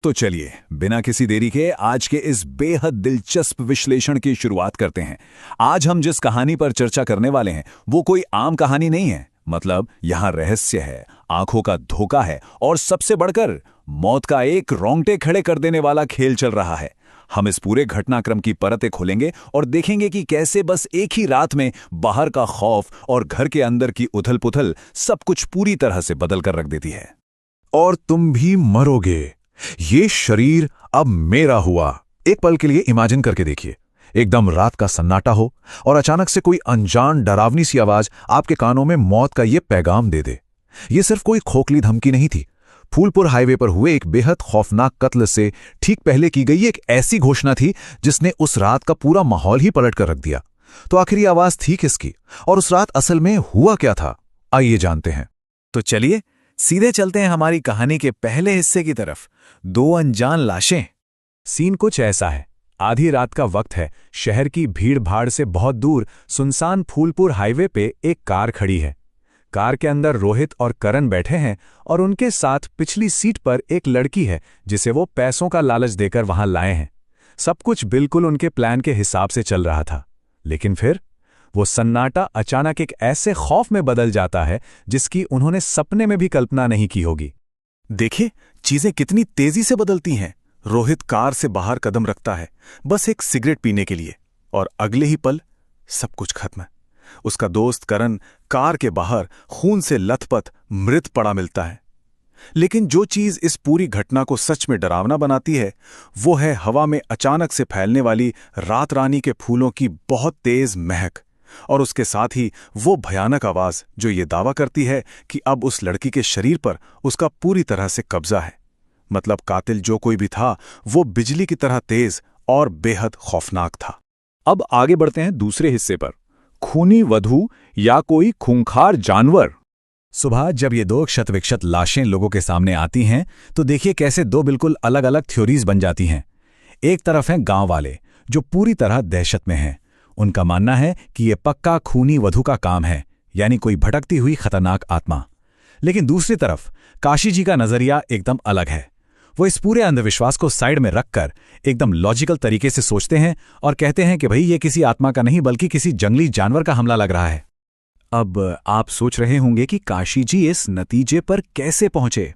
तो चलिए बिना किसी देरी के आज के इस बेहद दिलचस्प विश्लेषण की शुरुआत करते हैं। आज हम जिस कहानी पर चर्चा करने वाले हैं वो कोई आम कहानी नहीं है। मतलब यहां रहस्य है, आंखों का धोखा है और सबसे बढ़कर मौत का एक रोंगटे खड़े कर देने वाला खेल चल रहा है। हम इस पूरे घटनाक्रम की परतें खोलेंगे और देखेंगे कि कैसे बस एक ही रात में बाहर का खौफ और घर के अंदर की उथल-पुथल सब कुछ पूरी तरह से बदल कर रख देती है। और तुम भी मरोगे, ये शरीर अब मेरा हुआ। एक पल के लिए इमेजिन करके देखिए, एकदम रात का सन्नाटा हो और अचानक से कोई अनजान डरावनी सी आवाज आपके कानों में मौत का ये पैगाम दे दे। ये सिर्फ कोई खोखली धमकी नहीं थी। फूलपुर हाईवे पर हुए एक बेहद खौफनाक कत्ल से ठीक पहले की गई एक ऐसी घोषणा थी जिसने उस रात का पूरा माहौल ही पलट कर रख दिया। तो आखिर ये आवाज थी किसकी और उस रात असल में हुआ क्या था, आइए जानते हैं। तो चलिए सीधे चलते हैं हमारी कहानी के पहले हिस्से की तरफ, दो अनजान लाशें। सीन कुछ ऐसा है। आधी रात का वक्त है। शहर की भीड़ भाड़ से बहुत दूर सुनसान फूलपुर हाईवे पे एक कार खड़ी है। कार के अंदर रोहित और करण बैठे हैं और उनके साथ पिछली सीट पर एक लड़की है जिसे वो पैसों का लालच देकर वहां लाए हैं। सब कुछ बिल्कुल उनके प्लान के हिसाब से चल रहा था, लेकिन फिर वो सन्नाटा अचानक एक ऐसे खौफ में बदल जाता है जिसकी उन्होंने सपने में भी कल्पना नहीं की होगी। देखिए चीजें कितनी तेजी से बदलती हैं। रोहित कार से बाहर कदम रखता है बस एक सिगरेट पीने के लिए, और अगले ही पल सब कुछ खत्म। उसका दोस्त करण कार के बाहर खून से लथपथ मृत पड़ा मिलता है। लेकिन जो चीज इस पूरी घटना को सच में डरावना बनाती है वो है हवा में अचानक से फैलने वाली रात रानी के फूलों की बहुत तेज महक, और उसके साथ ही वो भयानक आवाज जो ये दावा करती है कि अब उस लड़की के शरीर पर उसका पूरी तरह से कब्जा है। मतलब कातिल जो कोई भी था वो बिजली की तरह तेज और बेहद खौफनाक था। अब आगे बढ़ते हैं दूसरे हिस्से पर, खूनी वधू या कोई खूंखार जानवर। सुबह जब ये दो क्षत-विक्षत लाशें लोगों के सामने आती हैं तो देखिए कैसे दो बिल्कुल अलग अलग थ्योरीज बन जाती हैं। एक तरफ हैं गांव वाले जो पूरी तरह दहशत में हैं। उनका मानना है कि यह पक्का खूनी वधू का काम है, यानी कोई भटकती हुई खतरनाक आत्मा। लेकिन दूसरी तरफ काशी जी का नजरिया एकदम अलग है। वो इस पूरे अंधविश्वास को साइड में रखकर एकदम लॉजिकल तरीके से सोचते हैं और कहते हैं कि भाई ये किसी आत्मा का नहीं बल्कि किसी जंगली जानवर का हमला लग रहा है। अब आप सोच रहे होंगे कि काशी जी इस नतीजे पर कैसे पहुंचे।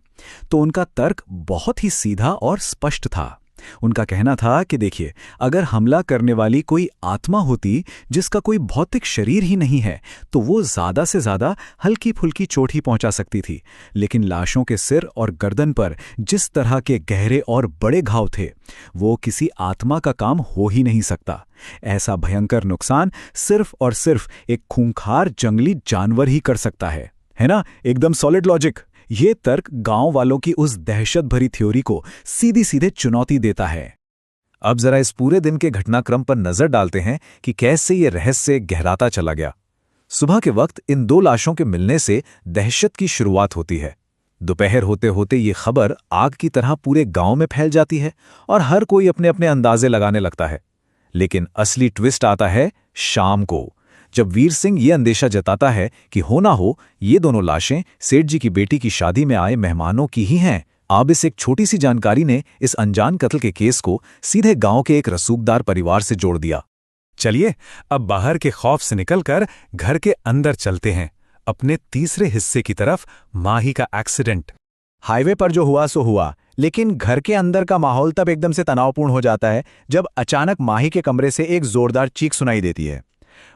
तो उनका तर्क बहुत ही सीधा और स्पष्ट था। उनका कहना था कि देखिए, अगर हमला करने वाली कोई आत्मा होती जिसका कोई भौतिक शरीर ही नहीं है तो वो ज्यादा से ज्यादा हल्की फुल्की चोट ही पहुंचा सकती थी। लेकिन लाशों के सिर और गर्दन पर जिस तरह के गहरे और बड़े घाव थे वो किसी आत्मा का काम हो ही नहीं सकता। ऐसा भयंकर नुकसान सिर्फ और सिर्फ एक खूंखार जंगली जानवर ही कर सकता है ना? एकदम सॉलिड लॉजिक। ये तर्क गांव वालों की उस दहशत भरी थ्योरी को सीधी सीधे चुनौती देता है। अब जरा इस पूरे दिन के घटनाक्रम पर नजर डालते हैं कि कैसे ये रहस्य गहराता चला गया। सुबह के वक्त इन दो लाशों के मिलने से दहशत की शुरुआत होती है। दोपहर होते होते ये खबर आग की तरह पूरे गांव में फैल जाती है और हर कोई अपने अपने अंदाजे लगाने लगता है। लेकिन असली ट्विस्ट आता है शाम को, जब वीर सिंह ये अंदेशा जताता है कि हो ना हो ये दोनों लाशें सेठ जी की बेटी की शादी में आए मेहमानों की ही हैं। अब इस एक छोटी सी जानकारी ने इस अनजान कत्ल के केस को सीधे गांव के एक रसूखदार परिवार से जोड़ दिया। चलिए अब बाहर के खौफ से निकलकर घर के अंदर चलते हैं, अपने तीसरे हिस्से की तरफ, माही का एक्सीडेंट। हाईवे पर जो हुआ सो हुआ, लेकिन घर के अंदर का माहौल तब एकदम से तनावपूर्ण हो जाता है जब अचानक माही के कमरे से एक जोरदार चीख सुनाई देती है।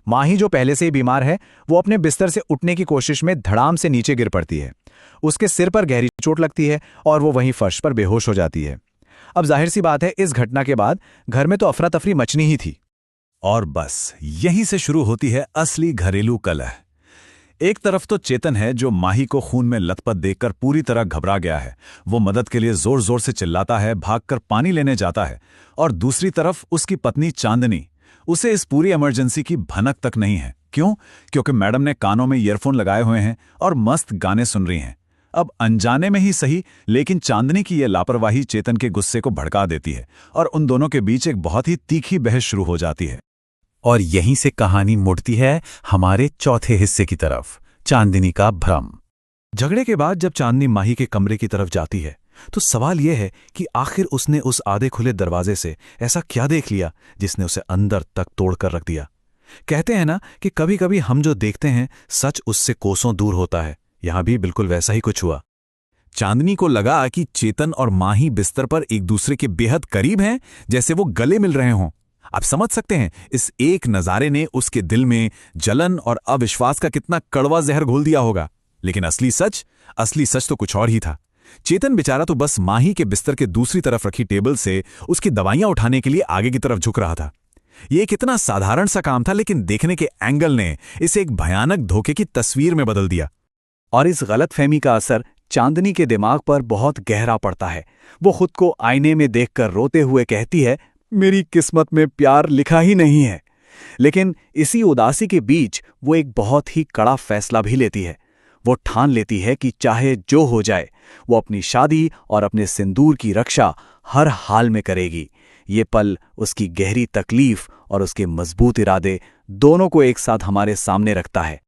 माही जो पहले से ही बीमार है वो अपने बिस्तर से उठने की कोशिश में धड़ाम से नीचे गिर पड़ती है। उसके सिर पर गहरी चोट लगती है और वो वहीं फर्श पर बेहोश हो जाती है। अब जाहिर सी बात है इस घटना के बाद घर में तो अफरा तफरी मचनी ही थी। और बस यहीं से शुरू होती है असली घरेलू कलह। एक तरफ तो चेतन है जो माही को खून में लथपथ देखकर पूरी तरह घबरा गया है। वो मदद के लिए जोर जोर से चिल्लाता है, भागकर पानी लेने जाता है। और दूसरी तरफ उसकी पत्नी चांदनी, उसे इस पूरी इमरजेंसी की भनक तक नहीं है। क्यों? क्योंकि मैडम ने कानों में ईयरफोन लगाए हुए हैं और मस्त गाने सुन रही हैं। अब अनजाने में ही सही, लेकिन चांदनी की यह लापरवाही चेतन के गुस्से को भड़का देती है और उन दोनों के बीच एक बहुत ही तीखी बहस शुरू हो जाती है। और यहीं से कहानी मुड़ती है हमारे चौथे हिस्से की तरफ, चांदनी का भ्रम। झगड़े के बाद जब चांदनी माही के कमरे की तरफ जाती है तो सवाल यह है कि आखिर उसने उस आधे खुले दरवाजे से ऐसा क्या देख लिया जिसने उसे अंदर तक तोड़कर रख दिया। कहते हैं ना कि कभी कभी हम जो देखते हैं सच उससे कोसों दूर होता है। यहां भी बिल्कुल वैसा ही कुछ हुआ। चांदनी को लगा कि चेतन और माही बिस्तर पर एक दूसरे के बेहद करीब हैं, जैसे वो गले मिल रहे हों। आप समझ सकते हैं इस एक नजारे ने उसके दिल में जलन और अविश्वास का कितना कड़वा जहर घोल दिया होगा। लेकिन असली सच तो कुछ और ही था। चेतन बेचारा तो बस माही के बिस्तर के दूसरी तरफ रखी टेबल से उसकी दवाइयां उठाने के लिए आगे की तरफ झुक रहा था। यह कितना साधारण सा काम था, लेकिन देखने के एंगल ने इसे एक भयानक धोखे की तस्वीर में बदल दिया। और इस गलतफहमी का असर चांदनी के दिमाग पर बहुत गहरा पड़ता है। वो खुद को आईने में देखकर रोते हुए कहती है, मेरी किस्मत में प्यार लिखा ही नहीं है। लेकिन इसी उदासी के बीच वो एक बहुत ही कड़ा फैसला भी लेती है। वो ठान लेती है कि चाहे जो हो जाए वो अपनी शादी और अपने सिंदूर की रक्षा हर हाल में करेगी। ये पल उसकी गहरी तकलीफ और उसके मजबूत इरादे दोनों को एक साथ हमारे सामने रखता है।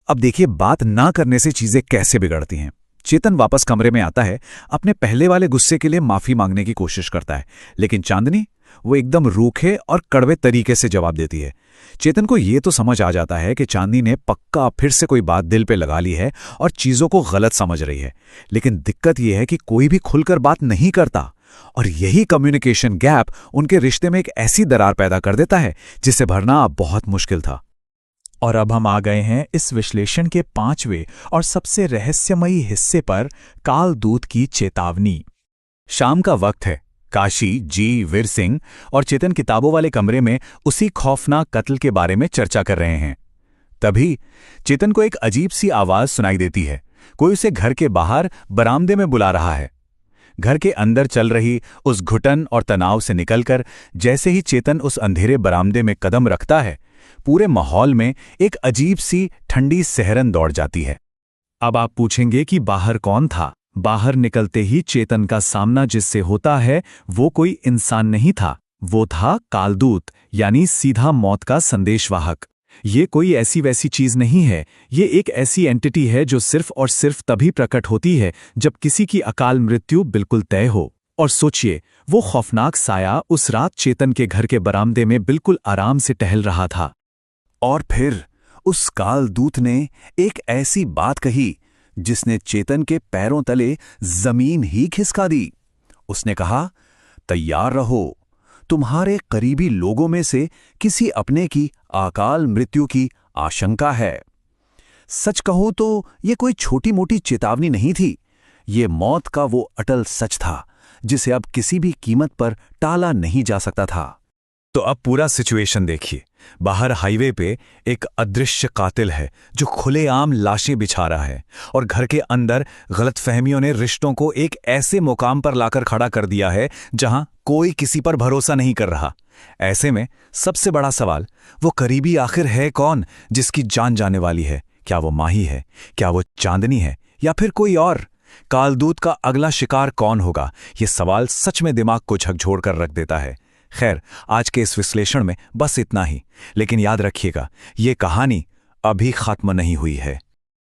अब देखिए, बात ना करने से चीजें कैसे बिगड़ती हैं। चेतन वापस कमरे में आता है, अपने पहले वाले गुस्से के लिए माफी मांगने की कोशिश करता है, लेकिन चांदनी वो एकदम रूखे और कड़वे तरीके से जवाब देती है। चेतन को ये तो समझ आ जाता है कि चांदनी ने पक्का फिर से कोई बात दिल पे लगा ली है और चीजों को गलत समझ रही है। लेकिन दिक्कत यह है कि कोई भी खुलकर बात नहीं करता, और यही कम्युनिकेशन गैप उनके रिश्ते में एक ऐसी दरार पैदा कर देता है जिसे भरना अब बहुत मुश्किल था। और अब हम आ गए हैं इस विश्लेषण के 5वें और सबसे रहस्यमयी हिस्से पर, कालदूत की चेतावनी। शाम का वक्त है। काशी, जी, वीर सिंह और चेतन किताबों वाले कमरे में उसी खौफनाक कत्ल के बारे में चर्चा कर रहे हैं। तभी चेतन को एक अजीब सी आवाज सुनाई देती है। कोई उसे घर के बाहर बरामदे में बुला रहा है। घर के अंदर चल रही उस घुटन और तनाव से निकलकर जैसे ही चेतन उस अंधेरे बरामदे में कदम रखता है, पूरे माहौल में एक अजीब सी ठंडी सहरन दौड़ जाती है। अब आप पूछेंगे कि बाहर कौन था? बाहर निकलते ही चेतन का सामना जिससे होता है वो कोई इंसान नहीं था, वो था कालदूत, यानी सीधा मौत का संदेशवाहक। ये कोई ऐसी वैसी चीज नहीं है, ये एक ऐसी एंटिटी है जो सिर्फ और सिर्फ तभी प्रकट होती है जब किसी की अकाल मृत्यु बिल्कुल तय हो। और सोचिए, वो खौफनाक साया उस रात चेतन के घर के बरामदे में बिल्कुल आराम से टहल रहा था। और फिर उस कालदूत ने एक ऐसी बात कही जिसने चेतन के पैरों तले जमीन ही खिसका दी। उसने कहा, तैयार रहो, तुम्हारे करीबी लोगों में से किसी अपने की अकाल मृत्यु की आशंका है। सच कहो तो ये कोई छोटी मोटी चेतावनी नहीं थी, ये मौत का वो अटल सच था जिसे अब किसी भी कीमत पर टाला नहीं जा सकता था। तो अब पूरा सिचुएशन देखिए। बाहर हाईवे पे एक अदृश्य कातिल है जो खुलेआम लाशें बिछा रहा है, और घर के अंदर गलतफहमियों ने रिश्तों को एक ऐसे मुकाम पर लाकर खड़ा कर दिया है जहां कोई किसी पर भरोसा नहीं कर रहा। ऐसे में सबसे बड़ा सवाल, वो करीबी आखिर है कौन जिसकी जान जाने वाली है? क्या वो माही है? क्या वो चांदनी है? या फिर कोई और? कालदूत का अगला शिकार कौन होगा? ये सवाल सच में दिमाग को झकझोर कर रख देता है। खैर, आज के इस विश्लेषण में बस इतना ही, लेकिन याद रखिएगा, ये कहानी अभी खत्म नहीं हुई है।